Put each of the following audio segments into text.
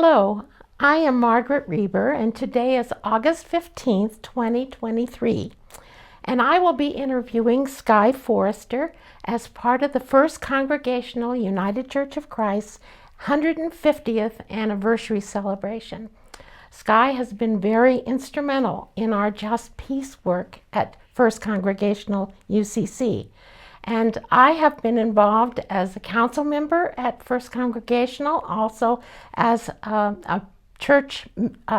Hello, I am Margaret Reiber, and today is August 15th, 2023, and I will be interviewing Skye Foerster as part of the First Congregational United Church of Christ's 150th anniversary celebration. Skye has been very instrumental in our Just Peace work at First Congregational UCC. And I have been involved as a council member at First Congregational, also as a church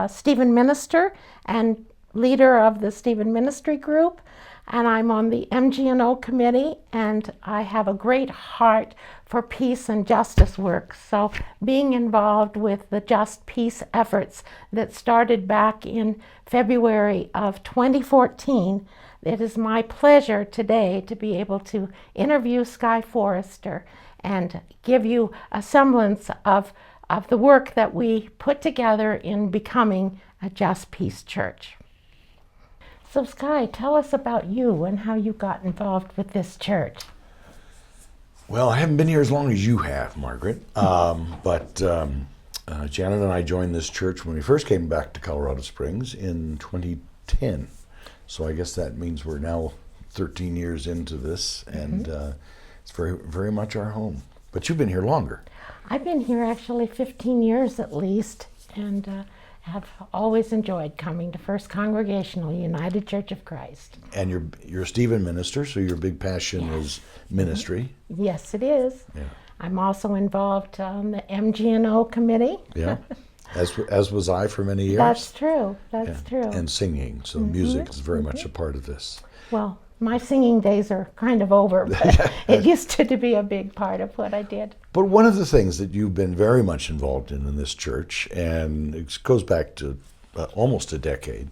Stephen minister and leader of the Stephen ministry group. And I'm on the MG&O committee, and I have a great heart for peace and justice work. So being involved with the Just Peace efforts that started back in February of 2014, it is my pleasure today to be able to interview Skye Foerster and give you a semblance of the work that we put together in becoming a Just Peace church. So Skye, tell us about you and how you got involved with this church. Well, I haven't been here as long as you have, Margaret, but Janet and I joined this church when we first came back to Colorado Springs in 2010. So I guess that means we're now 13 years into this, and it's very, very much our home. But you've been here longer. I've been here actually 15 years at least, and have always enjoyed coming to First Congregational United Church of Christ. And you're a Stephen minister, so your big passion is ministry. Yes, it is. Yeah. I'm also involved on the MG&O committee. Yeah. As was I for many years. That's true. That's true. And singing, so music is very much a part of this. Well, my singing days are kind of over, but it used to be a big part of what I did. But one of the things that you've been very much involved in this church, and it goes back to almost a decade,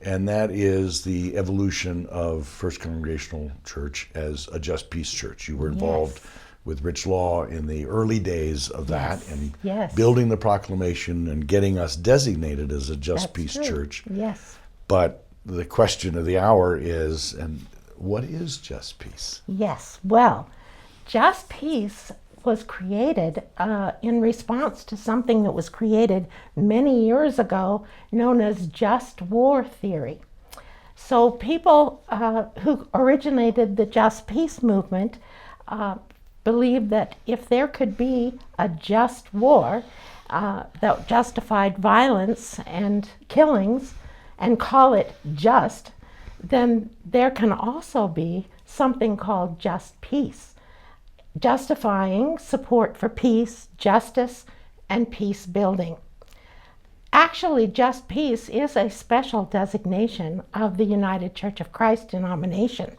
and that is the evolution of First Congregational Church as a Just Peace church. You were involved with Rich Law in the early days of that, and building the proclamation and getting us designated as a Just Peace church. Yes. But the question of the hour is, and what is Just Peace? Yes. Well, Just Peace was created in response to something that was created many years ago known as just war theory. So people who originated the Just Peace movement believed that if there could be a just war that justified violence and killings and call it just, then there can also be something called just peace, justifying support for peace, justice, and peace building. Actually, Just Peace is a special designation of the United Church of Christ denomination,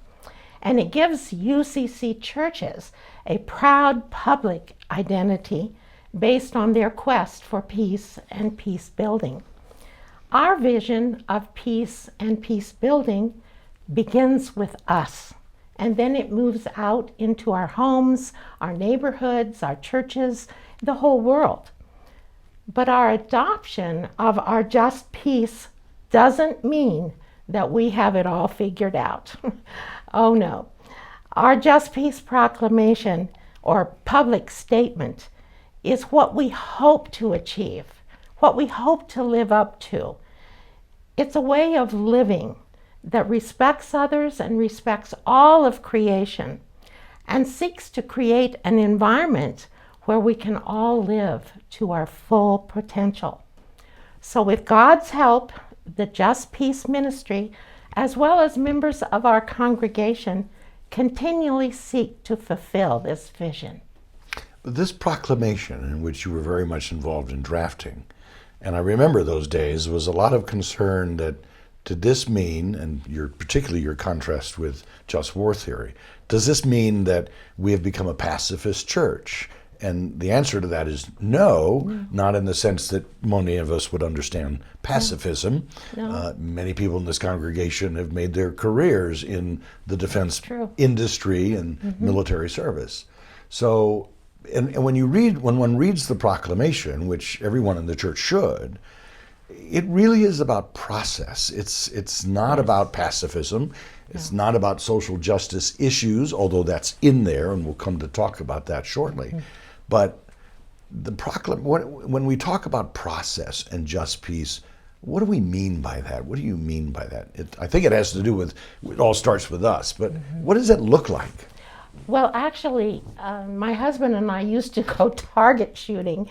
and it gives UCC churches a proud public identity based on their quest for peace and peace building. Our vision of peace and peace building begins with us, and then it moves out into our homes, our neighborhoods, our churches, the whole world. But our adoption of our Just Peace doesn't mean that we have it all figured out. Oh no. Our Just Peace proclamation or public statement is what we hope to achieve, what we hope to live up to. It's a way of living that respects others and respects all of creation and seeks to create an environment where we can all live to our full potential. So with God's help, the Just Peace ministry, as well as members of our congregation, continually seek to fulfill this vision. This proclamation, in which you were very much involved in drafting, and I remember those days, was a lot of concern that did this mean, and particularly your contrast with just war theory, does this mean that we have become a pacifist church? And the answer to that is no, not in the sense that many of us would understand pacifism. No. Many people in this congregation have made their careers in the defense industry and military service. So, and when one reads the proclamation, which everyone in the church should, it really is about process. It's not about pacifism. It's not about social justice issues, although that's in there, and we'll come to talk about that shortly. But when we talk about process and just peace, what do we mean by that? What do you mean by that? I think it has to do with, it all starts with us, but what does it look like? Well, actually, my husband and I used to go target shooting,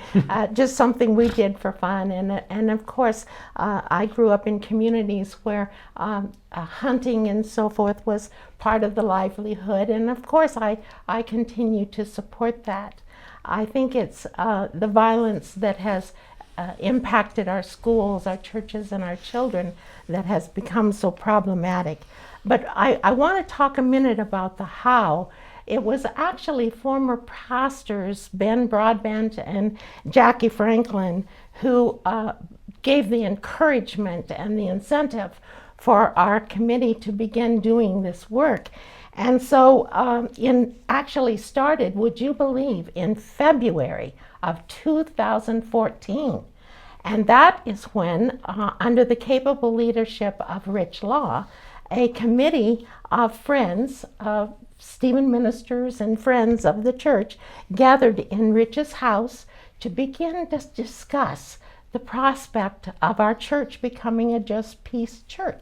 just something we did for fun. And of course, I grew up in communities where hunting and so forth was part of the livelihood. And of course, I continue to support that. I think it's the violence that has impacted our schools, our churches, and our children that has become so problematic. But I want to talk a minute about the how. It was actually former pastors, Ben Broadbent and Jacque Franklin, who gave the encouragement and the incentive for our committee to begin doing this work. And so actually started, would you believe, in February of 2014. And that is when, under the capable leadership of Rich Law, a committee of friends, Stephen ministers and friends of the church, gathered in Rich's house to begin to discuss the prospect of our church becoming a Just Peace church.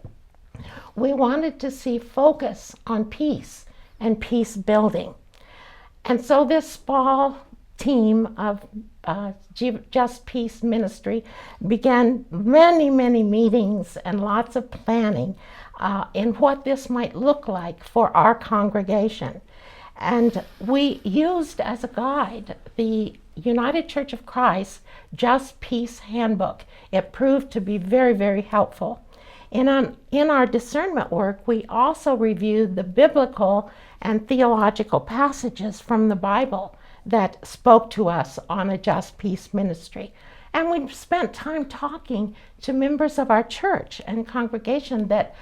We wanted to see focus on peace and peace building. And so this small team of Just Peace ministry began many meetings and lots of planning in what this might look like for our congregation. And we used as a guide the United Church of Christ Just Peace handbook. It proved to be very helpful. In our discernment work, we also reviewed the biblical and theological passages from the Bible that spoke to us on a Just Peace ministry. And we spent time talking to members of our church and congregation that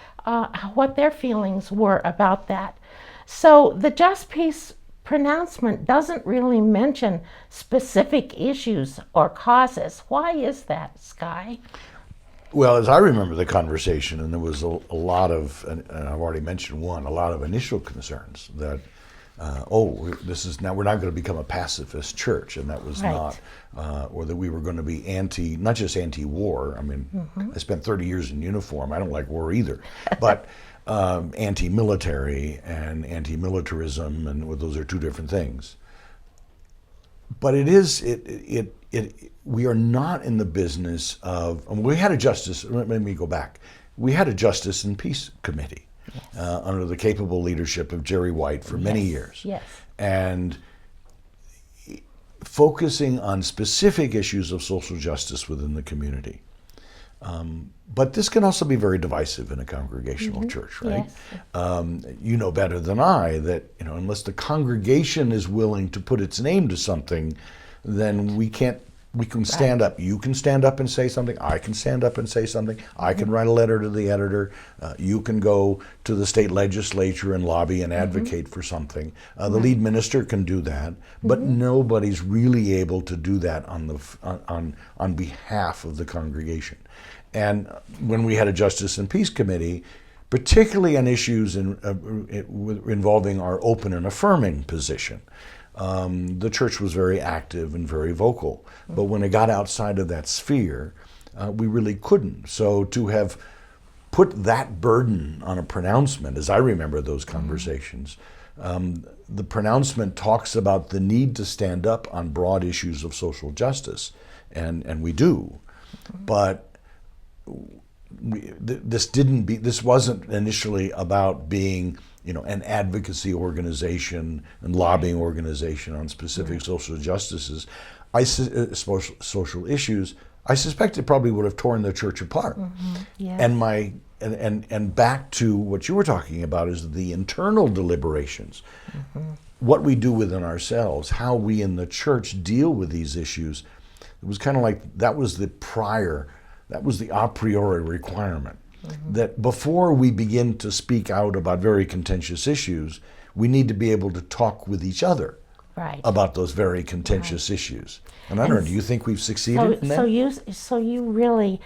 what their feelings were about that. So the Just Peace pronouncement doesn't really mention specific issues or causes. Why is that, Sky? Well, as I remember the conversation, and there was a lot of, and I've already mentioned one, a lot of initial concerns that, this is now, we're not going to become a pacifist church, and that was right. not, or that we were going to be not just anti-war. I mean, I spent 30 years in uniform. I don't like war either, but anti-military and anti-militarism, and those are two different things. But we are not in the business of, we had a justice, let me go back. We had a Justice and Peace Committee under the capable leadership of Jerry White for many years. Yes. And focusing on specific issues of social justice within the community. But this can also be very divisive in a congregational church, right? Yes. You know better than I that, unless the congregation is willing to put its name to something, then we can stand up. You can stand up and say something. I can stand up and say something. I can write a letter to the editor. You can go to the state legislature and lobby and advocate for something. The lead minister can do that, but nobody's really able to do that on behalf of the congregation. And when we had a Justice and Peace Committee, particularly on issues involving our open and affirming position, the church was very active and very vocal. But when it got outside of that sphere, we really couldn't. So to have put that burden on a pronouncement, as I remember those conversations, the pronouncement talks about the need to stand up on broad issues of social justice, and we do. But this wasn't initially about being an advocacy organization and lobbying organization on specific social justices, social issues. I suspect it probably would have torn the church apart. Yes. And back to what you were talking about is the internal deliberations, what we do within ourselves, how we in the church deal with these issues. It was kind of like that was the a priori requirement. That before we begin to speak out about very contentious issues, we need to be able to talk with each other about those very contentious issues. And I don't know, do you think we've succeeded in that? So you really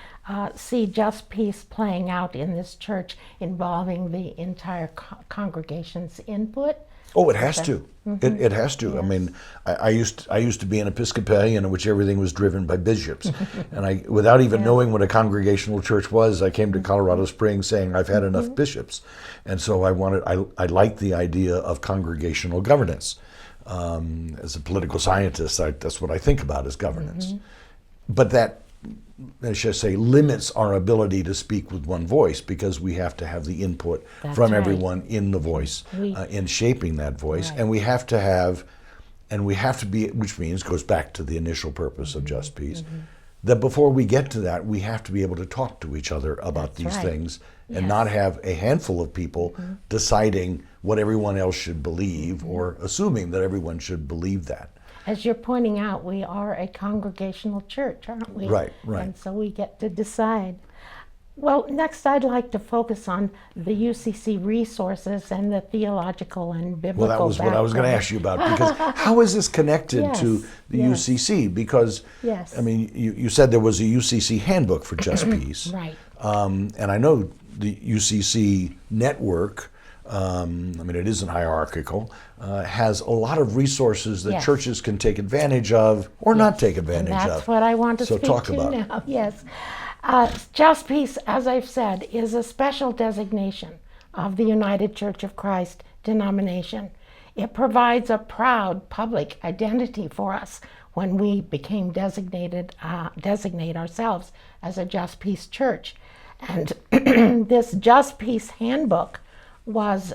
see Just Peace playing out in this church, involving the entire congregation's input Oh, it has to. It has to. Yes. I mean, I used to be an Episcopalian in which everything was driven by bishops, and without even knowing what a congregational church was, I came to Colorado Springs saying I've had enough bishops, and so I liked the idea of congregational governance. As a political scientist, that's what I think about as governance. But that, I should say, limits our ability to speak with one voice, because we have to have the input from everyone in the voice, in shaping that voice. And we have to be, which means, goes back to the initial purpose of Just Peace, that before we get to that, we have to be able to talk to each other about these things, and not have a handful of people deciding what everyone else should believe, or assuming that everyone should believe that. As you're pointing out, we are a congregational church, aren't we? Right. And so we get to decide. Well, next I'd like to focus on the UCC resources and the theological and biblical Well, that was what I was going to ask you about, because how is this connected to the UCC? Because, I mean, you said there was a UCC handbook for Just Peace. Right. And I know the UCC network, I mean, it isn't hierarchical, has a lot of resources that churches can take advantage of or not take advantage of. That's what I want to speak talk to about now. Yes. Just Peace, as I've said, is a special designation of the United Church of Christ denomination. It provides a proud public identity for us when we became designate ourselves as a Just Peace church. And this Just Peace handbook was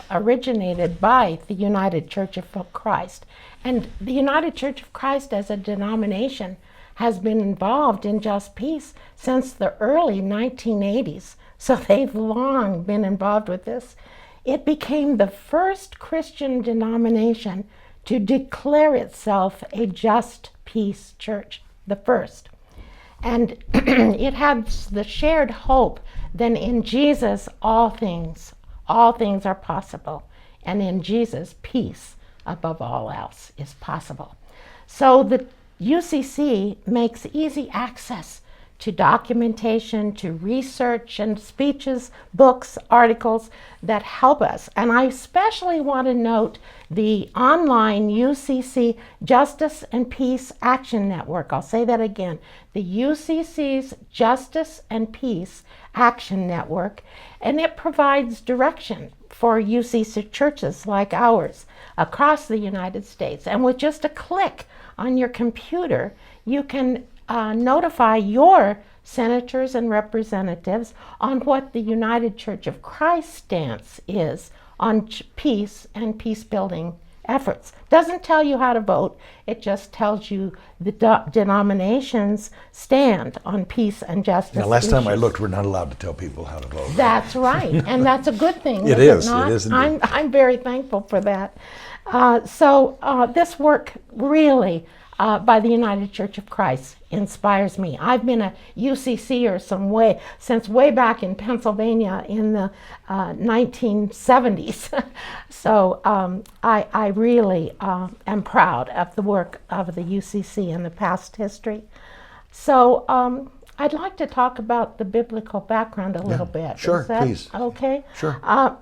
originated by the United Church of Christ. And the United Church of Christ as a denomination has been involved in Just Peace since the early 1980s. So they've long been involved with this. It became the first Christian denomination to declare itself a Just Peace church, the first. And it has the shared hope that in Jesus all things are possible. And in Jesus, peace above all else is possible. So the UCC makes easy access to documentation, to research and speeches, books, articles that help us. And I especially want to note the online UCC Justice and Peace Action Network. I'll say that again. The UCC's Justice and Peace Action Network. And it provides direction for UCC churches like ours across the United States. And with just a click on your computer, you can notify your senators and representatives on what the United Church of Christ stance is on peace and peace-building efforts. Doesn't tell you how to vote, it just tells you the denomination's stand on peace and justice. Now, last time I looked, we're not allowed to tell people how to vote. That's right, and that's a good thing. It is indeed. I'm very thankful for that. This work really by the United Church of Christ inspires me. I've been a UCCer since way back in Pennsylvania in the 1970s. So I really am proud of the work of the UCC in the past history. So I'd like to talk about the biblical background a little bit. Sure, Is that please. Okay? Sure.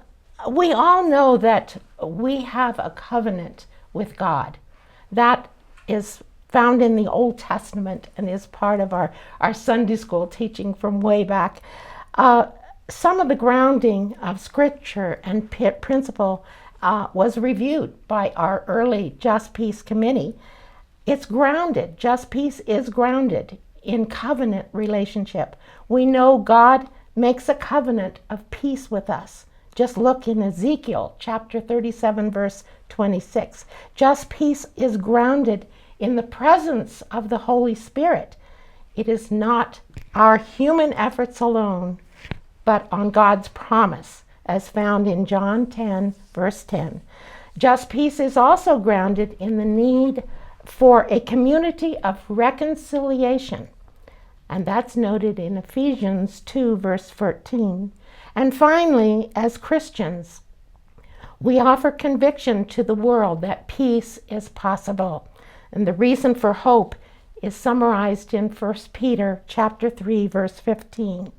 We all know that we have a covenant with God. That is found in the Old Testament and is part of our Sunday school teaching from way back. Some of the grounding of scripture and principle was reviewed by our early Just Peace committee. It's grounded, Just Peace is grounded in covenant relationship. We know God makes a covenant of peace with us. Just look in Ezekiel chapter 37, verse 26. Just Peace is grounded in the presence of the Holy Spirit. It is not our human efforts alone, but on God's promise, as found in John 10, verse 10. Just Peace is also grounded in the need for a community of reconciliation, and that's noted in Ephesians 2, verse 14. And finally, as Christians, we offer conviction to the world that peace is possible. And the reason for hope is summarized in 1 Peter chapter 3, verse 15.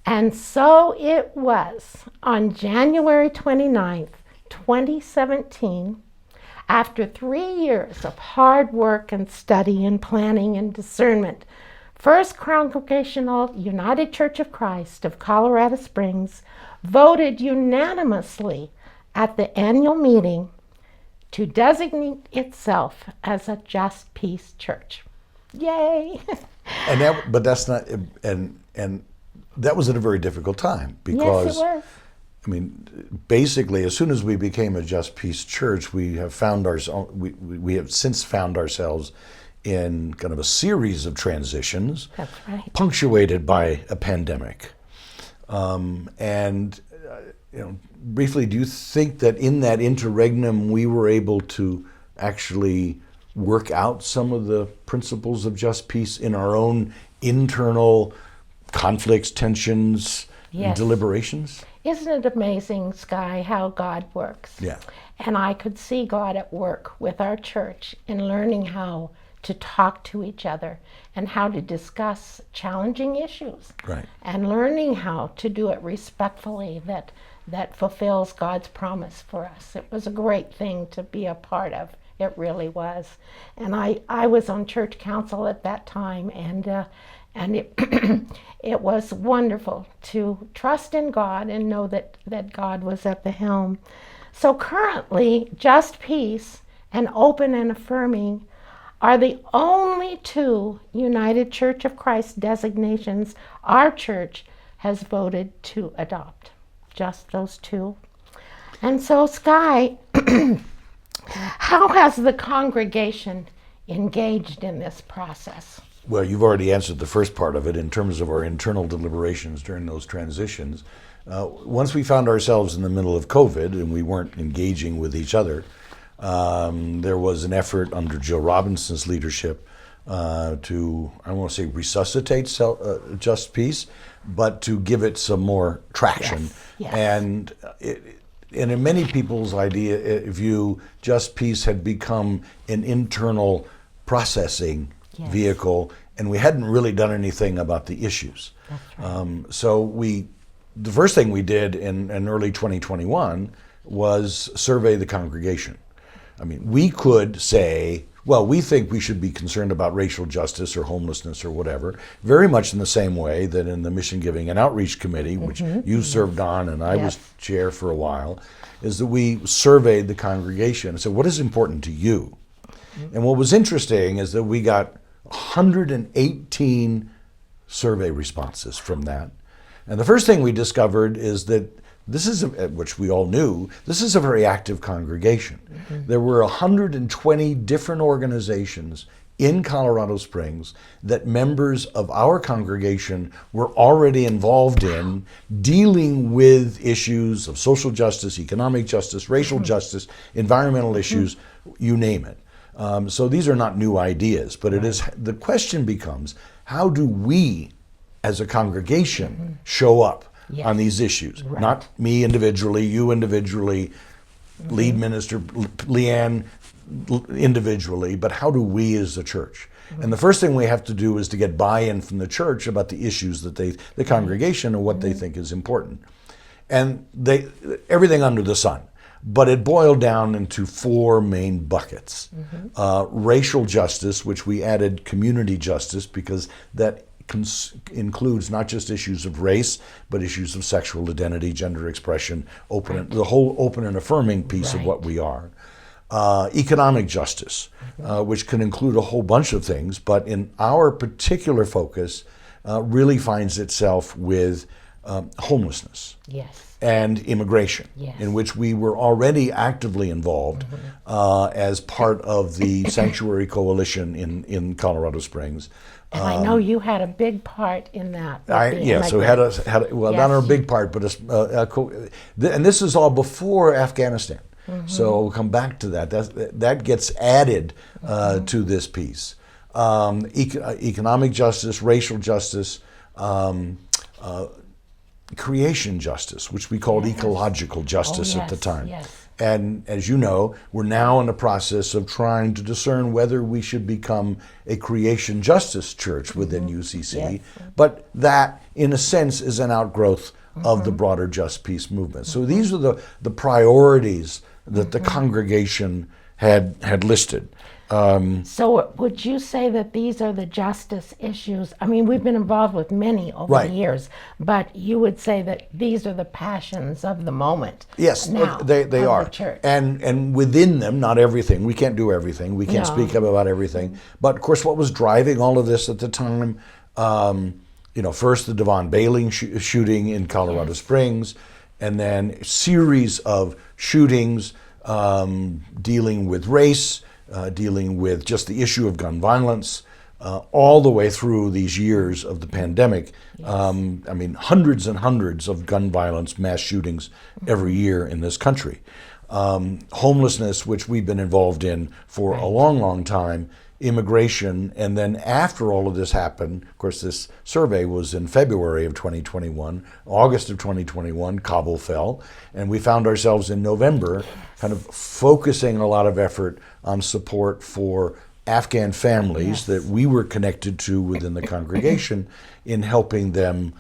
And so it was on January 29th, 2017, after 3 years of hard work and study and planning and discernment, First Congregational United Church of Christ of Colorado Springs voted unanimously at the annual meeting to designate itself as a Just Peace church. Yay! But that's not, and that was at a very difficult time because, yes, it was. I mean, basically, as soon as we became a Just Peace church, we have since found ourselves in kind of a series of transitions, That's right. punctuated by a pandemic. Briefly, do you think that in that interregnum we were able to actually work out some of the principles of Just Peace in our own internal conflicts, tensions, Yes. deliberations? Isn't it amazing, Sky, how God works? Yeah. And I could see God at work with our church in learning how to talk to each other and how to discuss challenging issues. Right. And learning how to do it respectfully that fulfills God's promise for us. It was a great thing to be a part of. It really was. And I was on church council at that time, and it, it was wonderful to trust in God and know that God was at the helm. So currently, Just Peace and Open and Affirming are the only two United Church of Christ designations our church has voted to adopt. Just those two. And so, Sky, how has the congregation engaged in this process? Well, you've already answered the first part of it in terms of our internal deliberations during those transitions. Once we found ourselves in the middle of COVID and we weren't engaging with each other, there was an effort under Joe Robinson's leadership to, I don't want to say resuscitate Just Peace, but to give it some more traction. Yes. And in many people's view, Just Peace had become an internal processing vehicle, and we hadn't really done anything about the issues. That's right. So the first thing we did in early 2021 was survey the congregation. I mean, we could say, well, we think we should be concerned about racial justice or homelessness or whatever, very much in the same way that in the Mission Giving and Outreach Committee, which you served on and I was chair for a while, is that we surveyed the congregation and said, what is important to you? And what was interesting is that we got 118 survey responses from that. And the first thing we discovered is that this is, which we all knew, this is a very active congregation. There were 120 different organizations in Colorado Springs that members of our congregation were already involved in, dealing with issues of social justice, economic justice, racial justice, environmental issues, you name it. So these are not new ideas, but it is, the question becomes, how do we as a congregation show up on these issues? Right. Not me individually, you individually, lead minister Leanne individually, but how do we as a church? And the first thing we have to do is to get buy-in from the church about the issues that the congregation and what they think is important. And everything under the sun. But it boiled down into four main buckets. Racial justice, which we added community justice, because that includes not just issues of race, but issues of sexual identity, gender expression, the whole open and affirming piece of what we are. Economic justice, which can include a whole bunch of things, but in our particular focus, really finds itself with homelessness. And immigration, in which we were already actively involved as part of the Sanctuary Coalition in Colorado Springs. And I know you had a big part in that. So not a big part, but and this is all before Afghanistan. So we'll come back to that. That gets added to this piece. Economic justice, racial justice, creation justice, which we called ecological justice at the time. And as you know, we're now in the process of trying to discern whether we should become a creation justice church within UCC. Yes. But that, in a sense, is an outgrowth of the broader Just Peace movement. So these are the priorities that the congregation had listed. So would you say that these are the justice issues? I mean, we've been involved with many over Right. the years, but you would say that these are the passions of the moment. Yes, now they of are. the church. And within them, not everything. We can't do everything. We can't No. speak up about everything. But of course, what was driving all of this at the time, first the Devon Bailey shooting in Colorado Springs, and then a series of shootings dealing with race, dealing with just the issue of gun violence, all the way through these years of the pandemic. Hundreds and hundreds of gun violence, mass shootings every year in this country. Homelessness, which we've been involved in for a long, long time, immigration, and then after all of this happened, of course, this survey was in February of 2021, August of 2021, Kabul fell, and we found ourselves in November kind of focusing a lot of effort on support for Afghan families that we were connected to within the congregation in helping them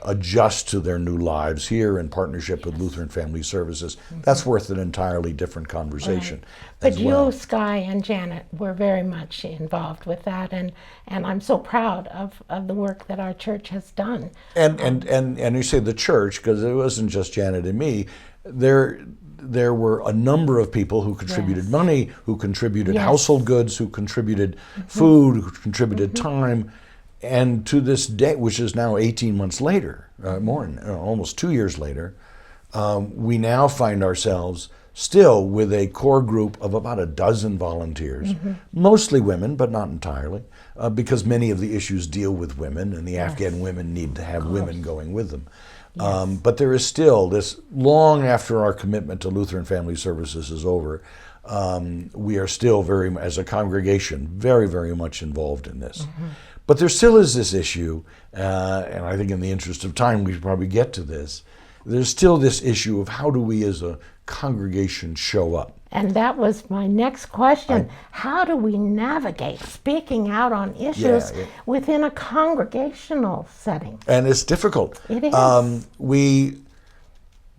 adjust to their new lives here in partnership with Lutheran Family Services. That's worth an entirely different conversation. But as well. you, Sky, and Janet were very much involved with that, and I'm so proud of the work that our church has done. And you say the church, because it wasn't just Janet and me. There were a number of people who contributed money, who contributed household goods, who contributed food, who contributed time. And to this day, which is now 18 months later, almost 2 years later, we now find ourselves still with a core group of about a dozen volunteers, mostly women, but not entirely, because many of the issues deal with women, and the Afghan women need to have women going with them. But there is still this, long after our commitment to Lutheran Family Services is over, we are still as a congregation, very, very much involved in this. But there still is this issue, and I think in the interest of time we should probably get to this, there's still this issue of how do we as a congregation show up? And that was my next question. How do we navigate speaking out on issues within a congregational setting? And it's difficult. It is.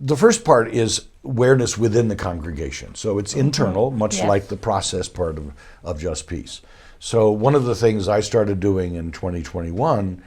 The first part is awareness within the congregation. So it's internal, much like the process part of Just Peace. So one of the things I started doing in 2021,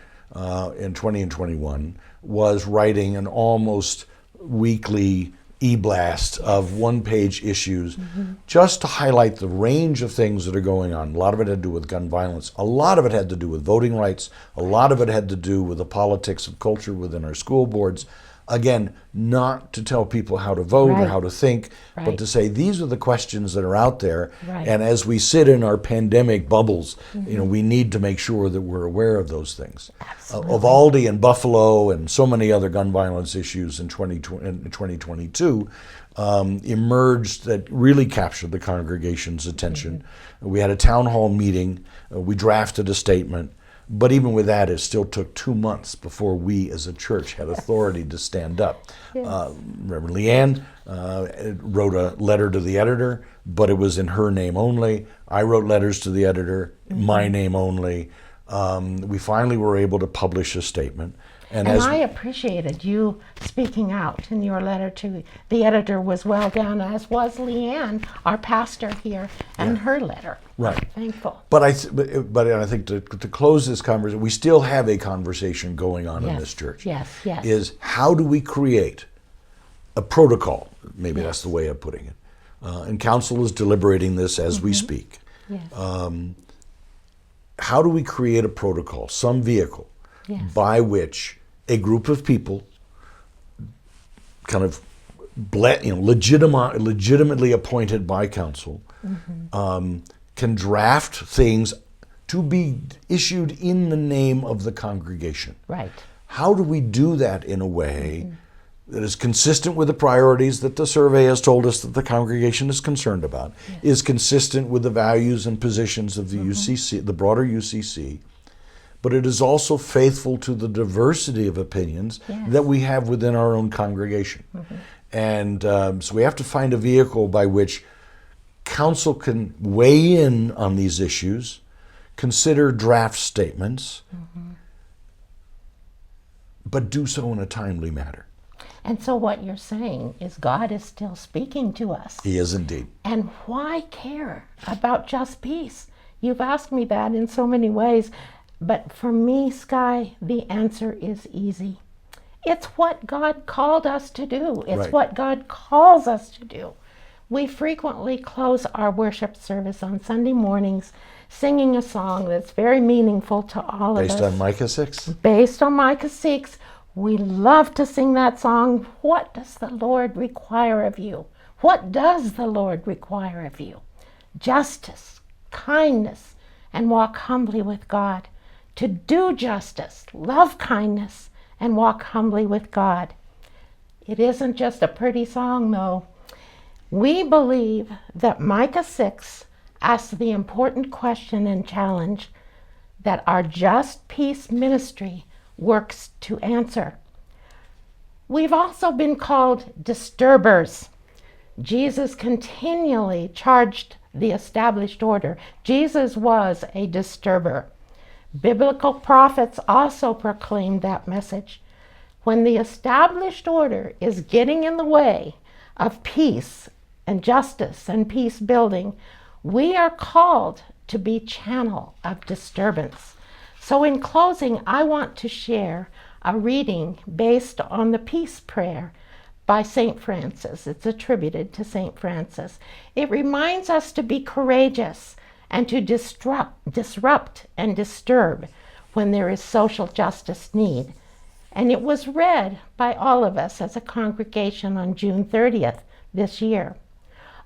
in 20 and 21, was writing an almost weekly e-blast of one-page issues just to highlight the range of things that are going on. A lot of it had to do with gun violence. A lot of it had to do with voting rights. A lot of it had to do with the politics of culture within our school boards. Again, not to tell people how to vote or how to think, but to say these are the questions that are out there. And as we sit in our pandemic bubbles, we need to make sure that we're aware of those things. Uvalde and Buffalo and so many other gun violence issues in 2022 emerged that really captured the congregation's attention. We had a town hall meeting. We drafted a statement. But even with that, it still took 2 months before we as a church had authority to stand up. Reverend Leanne wrote a letter to the editor, but it was in her name only. I wrote letters to the editor, my name only. We finally were able to publish a statement. And I appreciated you speaking out in your letter to the editor was well done, as was Leanne, our pastor here, and her letter. Right. Thankful. But I think to close this conversation, we still have a conversation going on in this church. Yes. Is how do we create a protocol? Maybe that's the way of putting it. And council is deliberating this as we speak. How do we create a protocol, some vehicle, by which a group of people, kind of legitimately appointed by council, can draft things to be issued in the name of the congregation? Right. How do we do that in a way that is consistent with the priorities that the survey has told us that the congregation is concerned about, is consistent with the values and positions of the UCC, the broader UCC, but it is also faithful to the diversity of opinions that we have within our own congregation. And so we have to find a vehicle by which council can weigh in on these issues, consider draft statements, but do so in a timely manner. And so what you're saying is God is still speaking to us. He is indeed. And why care about just peace? You've asked me that in so many ways, but for me, Sky, the answer is easy. It's what God called us to do. It's Right. what God calls us to do. We frequently close our worship service on Sunday mornings singing a song that's very meaningful to all of us. Based on Micah 6? Based on Micah 6. We love to sing that song. What does the Lord require of you? What does the Lord require of you? Justice, kindness, and walk humbly with God. To do justice, love kindness, and walk humbly with God. It isn't just a pretty song, though. We believe that Micah 6 asks the important question and challenge that our Just Peace ministry works to answer. We've also been called disturbers. Jesus continually charged the established order. Jesus was a disturber. Biblical prophets also proclaimed that message. When the established order is getting in the way of peace and justice and peace building, we are called to be channel of disturbance. So in closing, I want to share a reading based on the peace prayer by St. Francis. It's attributed to St. Francis. It reminds us to be courageous and to disrupt and disturb when there is social justice need. And it was read by all of us as a congregation on June 30th this year.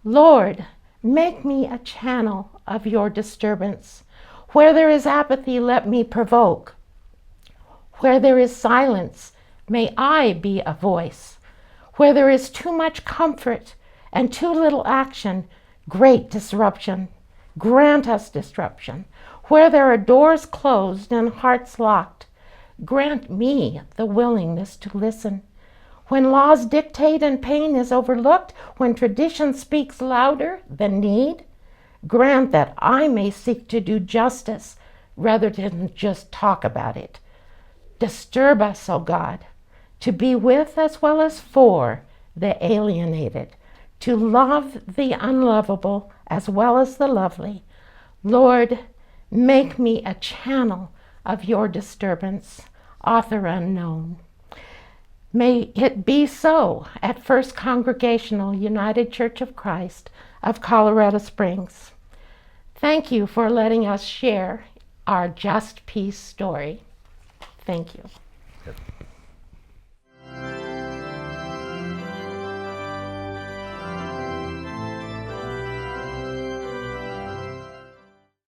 Lord, make me a channel of your disturbance. Where there is apathy, let me provoke. Where there is silence, may I be a voice. Where there is too much comfort and too little action, great disruption. Grant us disruption. Where there are doors closed and hearts locked, grant me the willingness to listen. When laws dictate and pain is overlooked, when tradition speaks louder than need, grant that I may seek to do justice rather than just talk about it. Disturb us, O God, to be with as well as for the alienated, to love the unlovable as well as the lovely. Lord, make me a channel of your disturbance, author unknown. May it be so at First Congregational United Church of Christ of Colorado Springs. Thank you for letting us share our Just Peace story. Thank you. Yep.